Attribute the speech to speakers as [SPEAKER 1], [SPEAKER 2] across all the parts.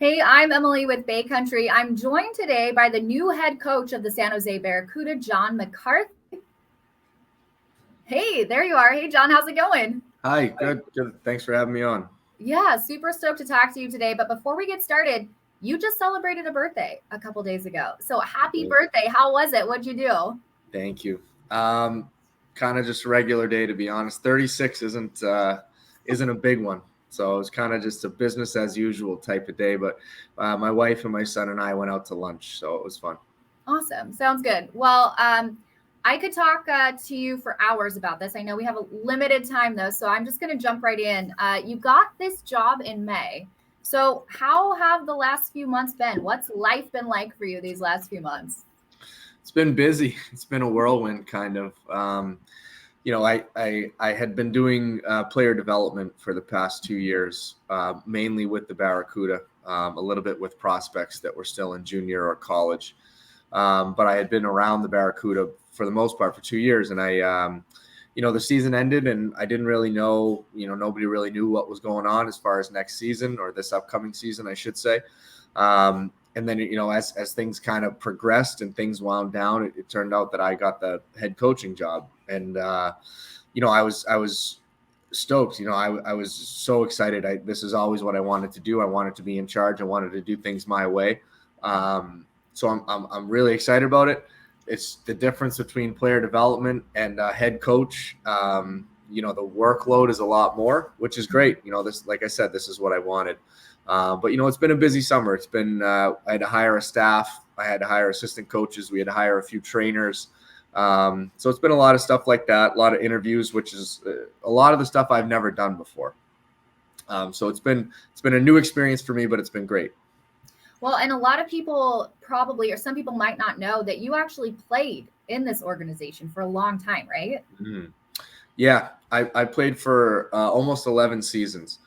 [SPEAKER 1] Hey, I'm Emily with Bay Country. I'm joined today by the new head coach of the San Jose Barracuda, John McCarthy. Hey, there you are. Hey, John, how's it going?
[SPEAKER 2] Hi, good. Thanks for having me on.
[SPEAKER 1] Yeah, super stoked to talk to you today. But before we get started, you just celebrated a birthday a couple days ago. So happy birthday. How was it? What'd you do?
[SPEAKER 2] Thank you. Kind of just a regular day, to be honest. 36 isn't a big one, so it's kind of just a business as usual type of day. But my wife and my son and I went out to lunch, so it was fun.
[SPEAKER 1] Awesome. Sounds good. Well, I could talk to you for hours about this. I know we have a limited time though, so I'm just going to jump right in. You got this job in May. So, how have the last few months been? What's life been like for you these last few months?
[SPEAKER 2] It's been busy. It's been a whirlwind, kind of. I had been doing player development for the past 2 years, mainly with the Barracuda, a little bit with prospects that were still in junior or college. But I had been around the Barracuda for the most part for 2 years, and the season ended, and I didn't really know. Nobody really knew what was going on as far as next season or this upcoming season, I should say. And then, as things kind of progressed and things wound down, it turned out that I got the head coaching job, and I was stoked. I was so excited. This is always what I wanted to do. I wanted to be in charge. I wanted to do things my way. So I'm really excited about it. It's the difference between player development and head coach. The workload is a lot more, which is great. This, like I said, this is what I wanted. But it's been a busy summer. It's been I had to hire a staff. I had to hire assistant coaches. We had to hire a few trainers. So it's been a lot of stuff like that. A lot of interviews, which is a lot of the stuff I've never done before. So it's been a new experience for me, but it's been great.
[SPEAKER 1] Well, and a lot of people probably, or some people might not know that you actually played in this organization for a long time, right?
[SPEAKER 2] Mm-hmm. Yeah, I played for almost 11 seasons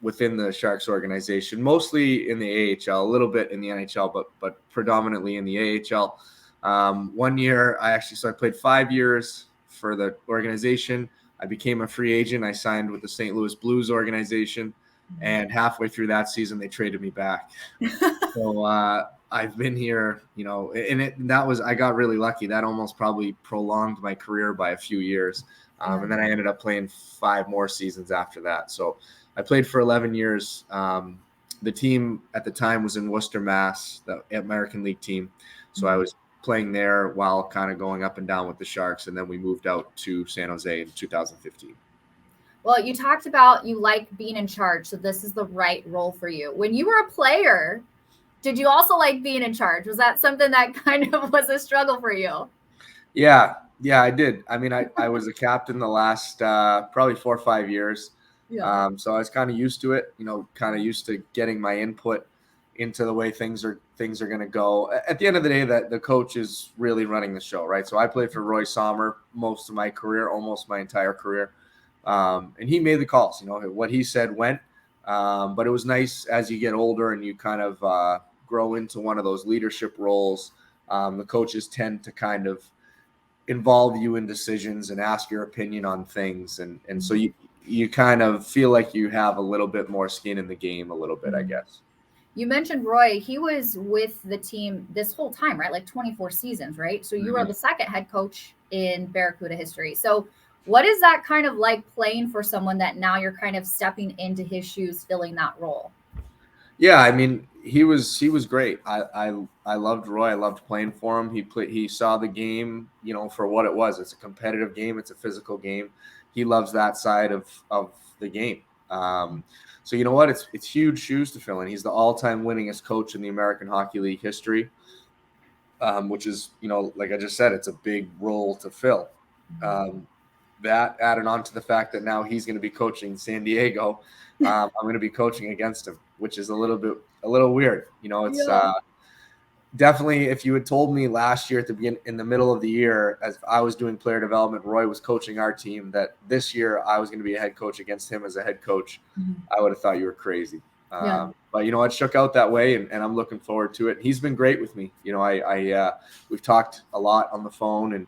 [SPEAKER 2] within the Sharks organization, mostly in the AHL, a little bit in the NHL, but predominantly in the AHL. One year, so I played 5 years for the organization. I became a free agent. I signed with the St. Louis Blues organization, and halfway through that season, they traded me back. So I've been here, I got really lucky. That almost probably prolonged my career by a few years. And then I ended up playing 5 more seasons after that. So I played for 11 years. The team at the time was in Worcester, Mass, the American League team. So I was playing there while kind of going up and down with the Sharks. And then we moved out to San Jose in 2015.
[SPEAKER 1] Well, you talked about you like being in charge, so this is the right role for you. When you were a player, did you also like being in charge? Was that something that kind of was a struggle for you?
[SPEAKER 2] Yeah, I did. I mean, I was a captain the last probably 4 or 5 years.
[SPEAKER 1] Yeah.
[SPEAKER 2] So I was kind of used to it, kind of used to getting my input into the way things are going to go. At the end of the day, that the coach is really running the show, right? So I played for Roy Sommer most of my career, almost my entire career. And he made the calls, what he said went. But it was nice as you get older and you kind of grow into one of those leadership roles. The coaches tend to kind of involve you in decisions and ask your opinion on things, and so you kind of feel like you have a little bit more skin in the game, a little bit, I guess.
[SPEAKER 1] You mentioned Roy. He was with the team this whole time, right? Like 24 seasons, right? So you were the second head coach in Barracuda history. So what is that kind of like playing for someone that now you're kind of stepping into his shoes, filling that role?
[SPEAKER 2] Yeah, I mean, he was great. I loved Roy. I loved playing for him. He saw the game, for what it was. It's a competitive game. It's a physical game. He loves that side of the game. So you know what? It's huge shoes to fill in. He's the all-time winningest coach in the American Hockey League history, which is, like I just said, it's a big role to fill. Um, that added on to the fact that now he's going to be coaching San Diego. I'm going to be coaching against him, which is a little weird. It's
[SPEAKER 1] Yeah.
[SPEAKER 2] definitely, if you had told me last year at the beginning, in the middle of the year, as I was doing player development, Roy was coaching our team, that this year I was going to be a head coach against him as a head coach, I would have thought you were crazy.
[SPEAKER 1] Yeah.
[SPEAKER 2] But it shook out that way, and I'm looking forward to it. He's been great with me. We've talked a lot on the phone, and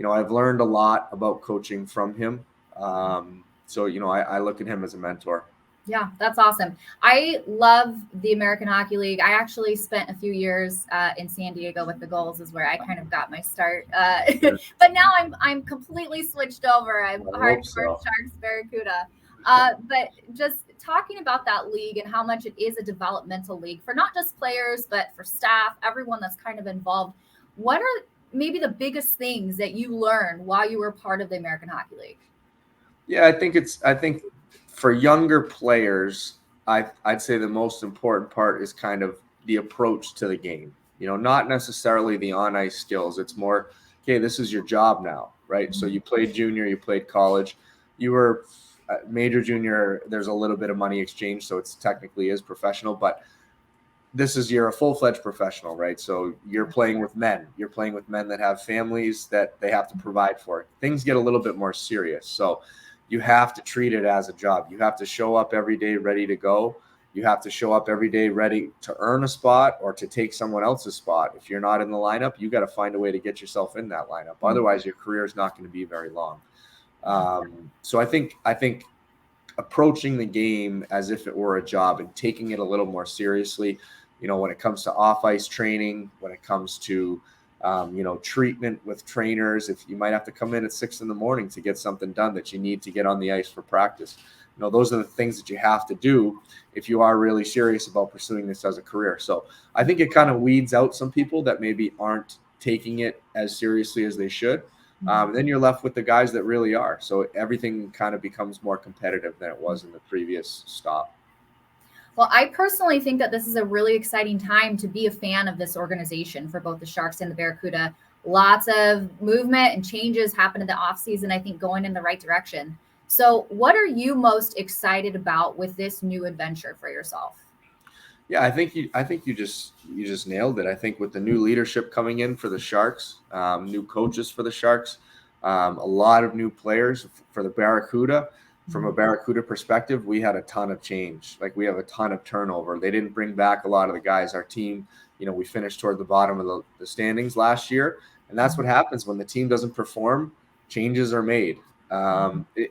[SPEAKER 2] I've learned a lot about coaching from him. So I look at him as a mentor.
[SPEAKER 1] Yeah, that's awesome. I love the American Hockey League. I actually spent a few years in San Diego with the Gulls, is where I kind of got my start. But now I'm completely switched over. I'm
[SPEAKER 2] I hope
[SPEAKER 1] hardcore
[SPEAKER 2] so.
[SPEAKER 1] Sharks Barracuda. But just talking about that league and how much it is a developmental league for not just players, but for staff, everyone that's kind of involved. What are maybe the biggest things that you learned while you were part of the American Hockey League?
[SPEAKER 2] Yeah, I think for younger players, I'd say the most important part is kind of the approach to the game. Not necessarily the on ice skills. It's more, okay, this is your job now, right? So you played junior, you played college, you were major junior. There's a little bit of money exchange, so it's technically is professional, but you're a full-fledged professional, right? So you're playing with men. You're playing with men that have families that they have to provide for. Things get a little bit more serious. So you have to treat it as a job. You have to show up every day ready to go. You have to show up every day ready to earn a spot or to take someone else's spot. If you're not in the lineup, you got to find a way to get yourself in that lineup. Otherwise, your career is not going to be very long. So I think approaching the game as if it were a job and taking it a little more seriously, when it comes to off ice training, when it comes to, treatment with trainers, if you might have to come in at 6 a.m. to get something done that you need to get on the ice for practice, those are the things that you have to do if you are really serious about pursuing this as a career. So I think it kind of weeds out some people that maybe aren't taking it as seriously as they should. Then you're left with the guys that really are. So everything kind of becomes more competitive than it was in the previous stop.
[SPEAKER 1] Well, I personally think that this is a really exciting time to be a fan of this organization for both the Sharks and the Barracuda. Lots of movement and changes happen in the offseason, I think, going in the right direction. So what are you most excited about with this new adventure for yourself?
[SPEAKER 2] Yeah, I think you just nailed it. I think with the new leadership coming in for the Sharks, new coaches for the Sharks, a lot of new players for the Barracuda. From a Barracuda perspective, we had a ton of change. Like, we have a ton of turnover. They didn't bring back a lot of the guys. Our team, we finished toward the bottom of the standings last year, and that's what happens when the team doesn't perform. Changes are made,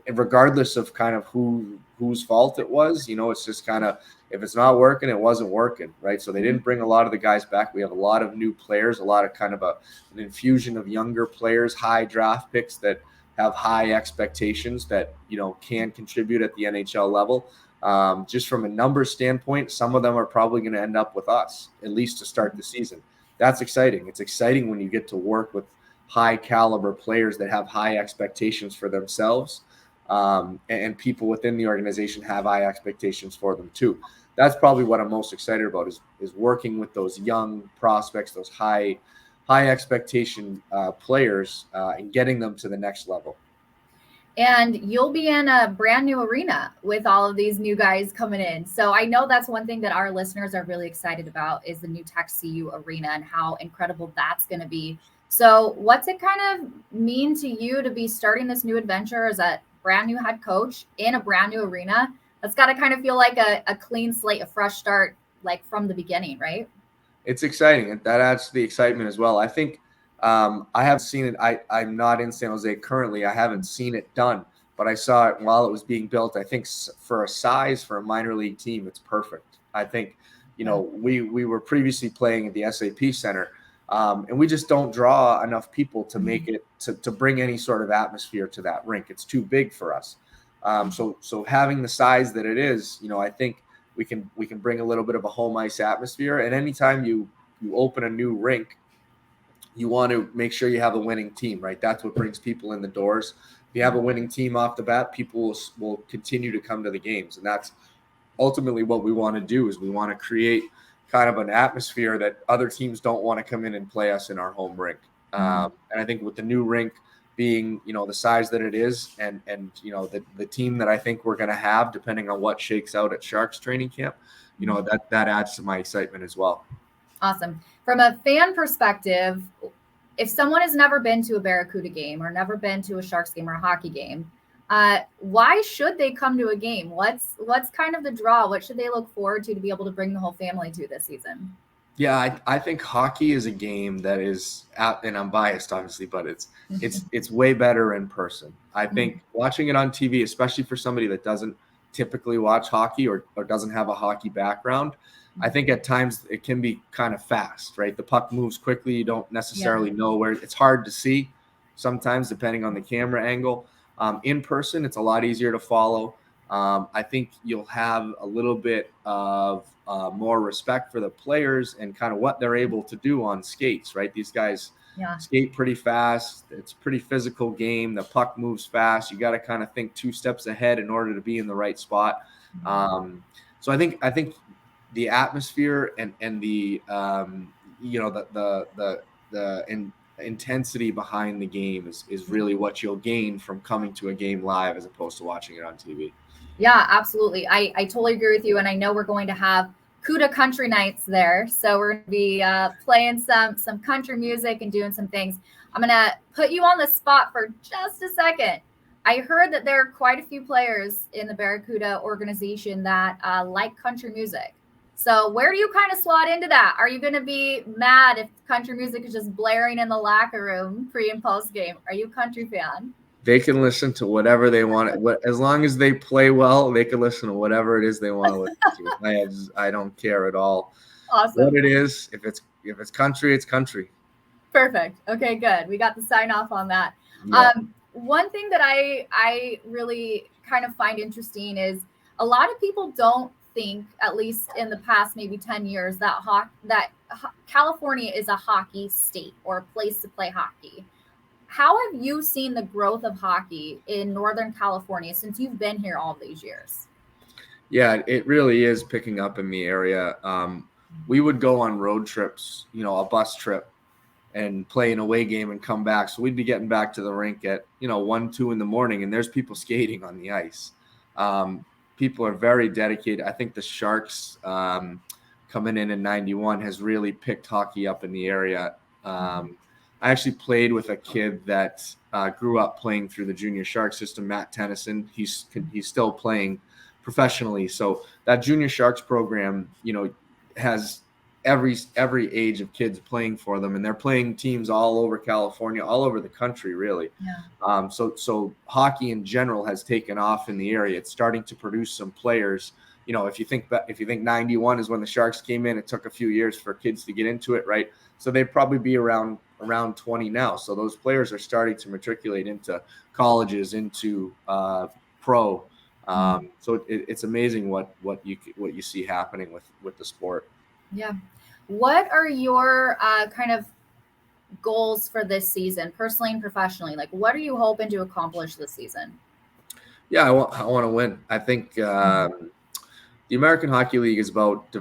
[SPEAKER 2] regardless of kind of whose fault it was. It's just kind of, if it's not working, it wasn't working, right? So they didn't bring a lot of the guys back. We have a lot of new players, a lot of kind of an infusion of younger players, high draft picks that have high expectations that can contribute at the NHL level. Just from a numbers standpoint, some of them are probably going to end up with us, at least to start the season. That's exciting. It's exciting when you get to work with high caliber players that have high expectations for themselves, and people within the organization have high expectations for them too. That's probably what I'm most excited about is working with those young prospects, those high expectation players, and getting them to the next level.
[SPEAKER 1] And you'll be in a brand new arena with all of these new guys coming in. So I know that's one thing that our listeners are really excited about is the new Tech CU arena and how incredible that's going to be. So what's it kind of mean to you to be starting this new adventure as a brand new head coach in a brand new arena? That's got to kind of feel like a clean slate, a fresh start, like from the beginning, right?
[SPEAKER 2] It's exciting. That adds to the excitement as well. I think I haven't seen it. I'm not in San Jose currently. I haven't seen it done, but I saw it while it was being built. I think for a minor league team, it's perfect. I think, we were previously playing at the SAP Center, and we just don't draw enough people to make it to bring any sort of atmosphere to that rink. It's too big for us. So having the size that it is, I think we can bring a little bit of a home ice atmosphere. And anytime you open a new rink, you want to make sure you have a winning team, right? That's what brings people in the doors. If you have a winning team off the bat, people will continue to come to the games. And that's ultimately what we want to do is we want to create kind of an atmosphere that other teams don't want to come in and play us in our home rink. And I think with the new rink being, the size that it is and the team that I think we're going to have, depending on what shakes out at Sharks training camp, that adds to my excitement as well.
[SPEAKER 1] Awesome. From a fan perspective, if someone has never been to a Barracuda game or never been to a Sharks game or a hockey game, why should they come to a game? What's kind of the draw? What should they look forward to be able to bring the whole family to this season?
[SPEAKER 2] Yeah, I think hockey is a game that is, and I'm biased obviously, but it's way better in person. I think watching it on TV, especially for somebody that doesn't typically watch hockey or doesn't have a hockey background, I think at times it can be kind of fast, right? The puck moves quickly. You don't necessarily know where. It's hard to see sometimes depending on the camera angle. In person, it's a lot easier to follow. I think you'll have a little bit of more respect for the players and kind of what they're able to do on skates, right? These guys skate pretty fast. It's a pretty physical game. The puck moves fast. You got to kind of think 2 steps ahead in order to be in the right spot. So I think the atmosphere and the intensity behind the game is really what you'll gain from coming to a game live as opposed to watching it on TV.
[SPEAKER 1] Yeah, absolutely. I totally agree with you. And I know we're going to have CUDA country nights there. So we're going to be playing some country music and doing some things. I'm going to put you on the spot for just a second. I heard that there are quite a few players in the Barracuda organization that like country music. So where do you kind of slot into that? Are you going to be mad if country music is just blaring in the locker room pre and post game? Are you a country fan?
[SPEAKER 2] They can listen to whatever they want. As long as they play well, they can listen to whatever it is they want to listen to. I don't care at all.
[SPEAKER 1] Awesome.
[SPEAKER 2] What it is, if it's country, it's country.
[SPEAKER 1] Perfect. Okay, good. We got the sign off on that.
[SPEAKER 2] Yeah.
[SPEAKER 1] One thing that I really kind of find interesting is a lot of people don't think, at least in the past maybe 10 years, that California is a hockey state or a place to play hockey. How have you seen the growth of hockey in Northern California since you've been here all these years?
[SPEAKER 2] Yeah, it really is picking up in the area. We would go on road trips, a bus trip, and play an away game and come back. So we'd be getting back to the rink at 1, 2 in the morning, and there's people skating on the ice. People are very dedicated. I think the Sharks coming in 91 has really picked hockey up in the area. I actually played with a kid that grew up playing through the junior Shark system, Matt Tennyson. He's still playing professionally. So that junior Sharks program, has every age of kids playing for them, and they're playing teams all over California, all over the country, really. Yeah. So hockey in general has taken off in the area. It's starting to produce some players. If you think 91 is when the Sharks came in, it took a few years for kids to get into it, right? So they'd probably be around 20 now. So those players are starting to matriculate into colleges, into pro. So it's amazing what you see happening with the sport.
[SPEAKER 1] Yeah. What are your kind of goals for this season, personally and professionally? Like, what are you hoping to accomplish this season?
[SPEAKER 2] Yeah, I want to win. I think the American Hockey League is about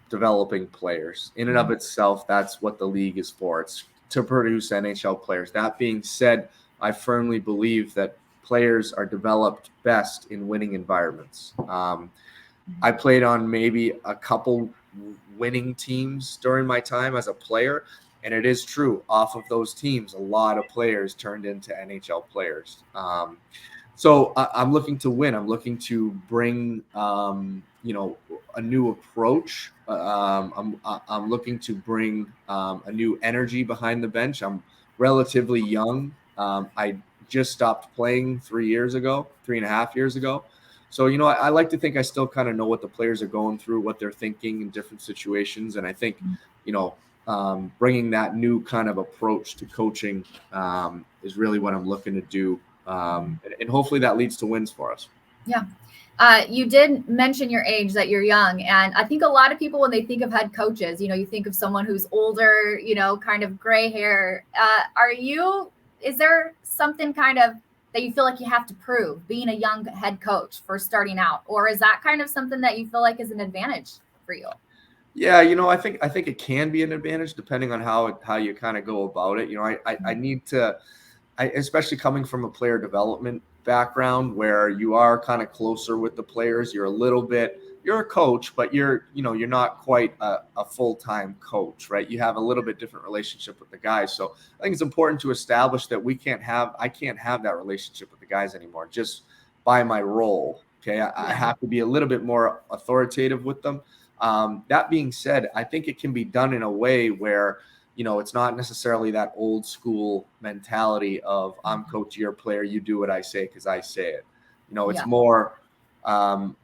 [SPEAKER 2] developing players. In and of itself, that's what the league is for. It's to produce NHL players. That being said, I firmly believe that players are developed best in winning environments. I played on maybe a couple winning teams during my time as a player, and it is true, off of those teams, a lot of players turned into NHL players. So I'm looking to win. I'm looking to bring, a new approach. I'm looking to bring a new energy behind the bench. I'm relatively young. I just stopped playing 3.5 years ago. So, I like to think I still kind of know what the players are going through, what they're thinking in different situations. And I think, bringing that new kind of approach to coaching is really what I'm looking to do. And hopefully that leads to wins for us.
[SPEAKER 1] Yeah. You did mention your age, that you're young. And I think a lot of people, when they think of head coaches, you think of someone who's older, kind of gray hair. Is there something kind of that you feel like you have to prove being a young head coach for starting out? Or is that kind of something that you feel like is an advantage for you?
[SPEAKER 2] Yeah, I think it can be an advantage depending on how you kind of go about it. I need to, especially coming from a player development background where you are kind of closer with the players. You're a coach, but you're not quite a full-time coach, right? You have a little bit different relationship with the guys. So I think it's important to establish that I can't have that relationship with the guys anymore just by my role. Okay. I have to be a little bit more authoritative with them. That being said, I think it can be done in a way where, it's not necessarily that old school mentality of I'm coach, your player, you do what I say because I say it. It's more I'm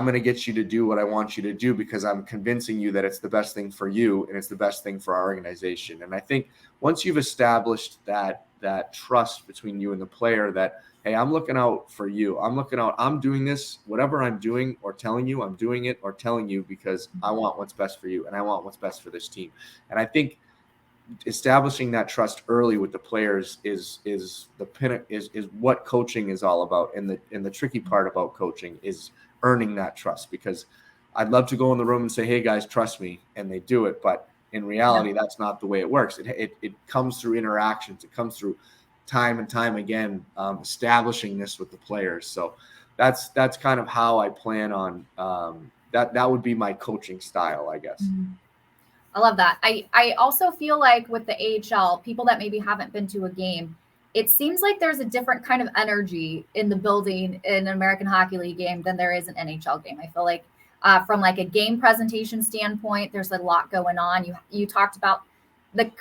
[SPEAKER 2] going to get you to do what I want you to do because I'm convincing you that it's the best thing for you and it's the best thing for our organization. And I think once you've established that trust between you and the player that, hey, I'm looking out for you. I'm doing this, whatever I'm doing or telling you, I'm doing it or telling you because I want what's best for you and I want what's best for this team. And I think establishing that trust early with the players is what coaching is all about. And the tricky part about coaching is earning that trust, because I'd love to go in the room and say, hey guys, trust me. And they do it. But in reality, that's not the way it works. It comes through interactions. It comes through time and time again, establishing this with the players. So that's kind of how I plan on that would be my coaching style, I guess.
[SPEAKER 1] Mm-hmm. I love that. I also feel like with the AHL, people that maybe haven't been to a game, it seems like there's a different kind of energy in the building in an American Hockey League game than there is an NHL game. I feel like from like a game presentation standpoint, there's a lot going on. You talked about the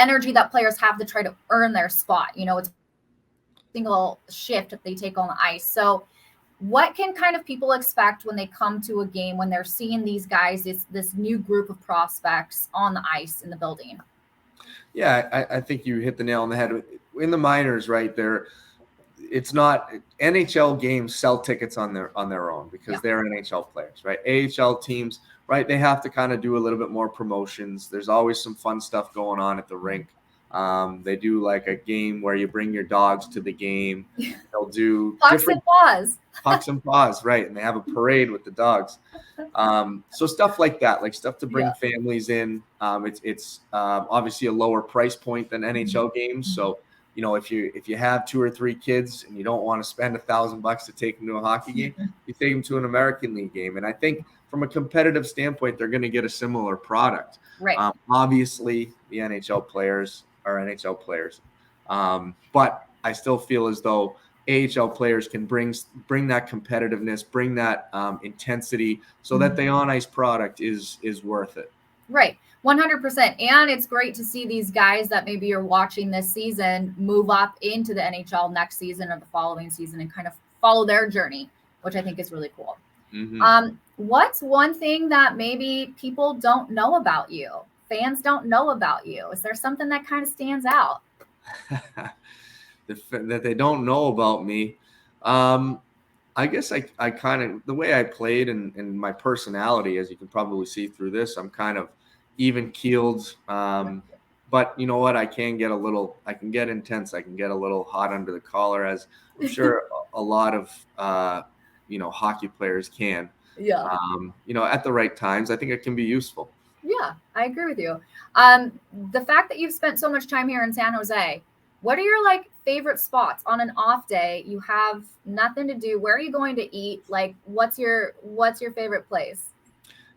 [SPEAKER 1] energy that players have to try to earn their spot. It's a single shift that they take on the ice. So what can kind of people expect when they come to a game, when they're seeing these guys, this new group of prospects on the ice in the building?
[SPEAKER 2] Yeah, I think you hit the nail on the head. In the minors, right there, it's not NHL games sell tickets on their own because they're NHL players, right? AHL teams, right? They have to kind of do a little bit more promotions. There's always some fun stuff going on at the rink. They do like a game where you bring your dogs to the game. They'll do
[SPEAKER 1] pucks and paws,
[SPEAKER 2] right? And they have a parade with the dogs. So stuff like that, like stuff to bring families in. It's obviously a lower price point than NHL games. So, if you have 2 or 3 kids and you don't want to spend $1,000 to take them to a hockey game, you take them to an American League game. And I think from a competitive standpoint, they're going to get a similar product.
[SPEAKER 1] Right.
[SPEAKER 2] Obviously, the NHL players are NHL players, but I still feel as though AHL players can bring that competitiveness, bring that intensity, so that the on ice product is worth it.
[SPEAKER 1] Right. 100%. And it's great to see these guys that maybe you're watching this season move up into the NHL next season or the following season and kind of follow their journey, which I think is really cool.
[SPEAKER 2] Mm-hmm.
[SPEAKER 1] What's one thing that maybe people don't know about you? Fans don't know about you? Is there something that kind of stands out?
[SPEAKER 2] That they don't know about me? I guess I kind of, the way I played and my personality, as you can probably see through this, I'm kind of even keeled. But you know what? I can get intense. I can get a little hot under the collar, as I'm sure a lot of, hockey players can.
[SPEAKER 1] Yeah.
[SPEAKER 2] At the right times, I think it can be useful.
[SPEAKER 1] Yeah, I agree with you. The fact that you've spent so much time here in San Jose, what are your favorite spots on an off day? You have nothing to do. Where are you going to eat? What's your favorite place?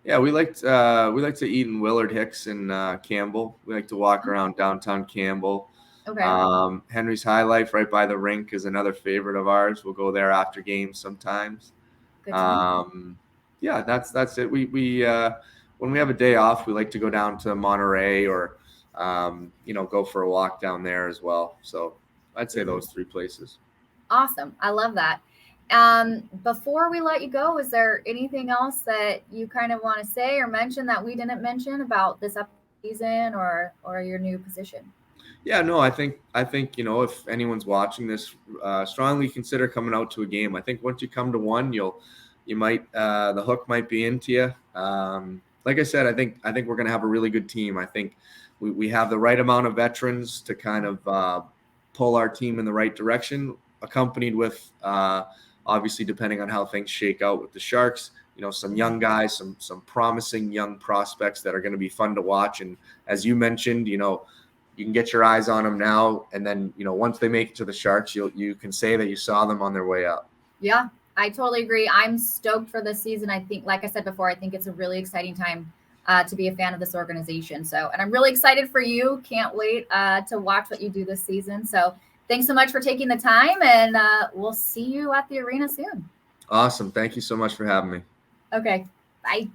[SPEAKER 2] Yeah, we like to eat in Willard Hicks in Campbell. We like to walk around downtown Campbell.
[SPEAKER 1] Okay.
[SPEAKER 2] Henry's High Life right by the rink is another favorite of ours. We'll go there after games sometimes. Yeah, that's it. We when we have a day off, we like to go down to Monterey or go for a walk down there as well. So I'd say those 3 places.
[SPEAKER 1] Awesome. I love that. Before we let you go, is there anything else that you kind of want to say or mention that we didn't mention about this season or your new position?
[SPEAKER 2] Yeah, no, I think if anyone's watching this, strongly consider coming out to a game. I think once you come to one, you might the hook might be into you. Like I said, I think we're going to have a really good team. I think we have the right amount of veterans to kind of pull our team in the right direction, accompanied with obviously, depending on how things shake out with the Sharks, some young guys, some promising young prospects that are going to be fun to watch. And as you mentioned, you can get your eyes on them now, and then once they make it to the Sharks, you can say that you saw them on their way up.
[SPEAKER 1] Yeah, I totally agree. I'm stoked for this season. I think, like I said before, I think it's a really exciting time to be a fan of this organization. And I'm really excited for you. Can't wait to watch what you do this season. So thanks so much for taking the time, and we'll see you at the arena soon.
[SPEAKER 2] Awesome. Thank you so much for having me.
[SPEAKER 1] Okay. Bye.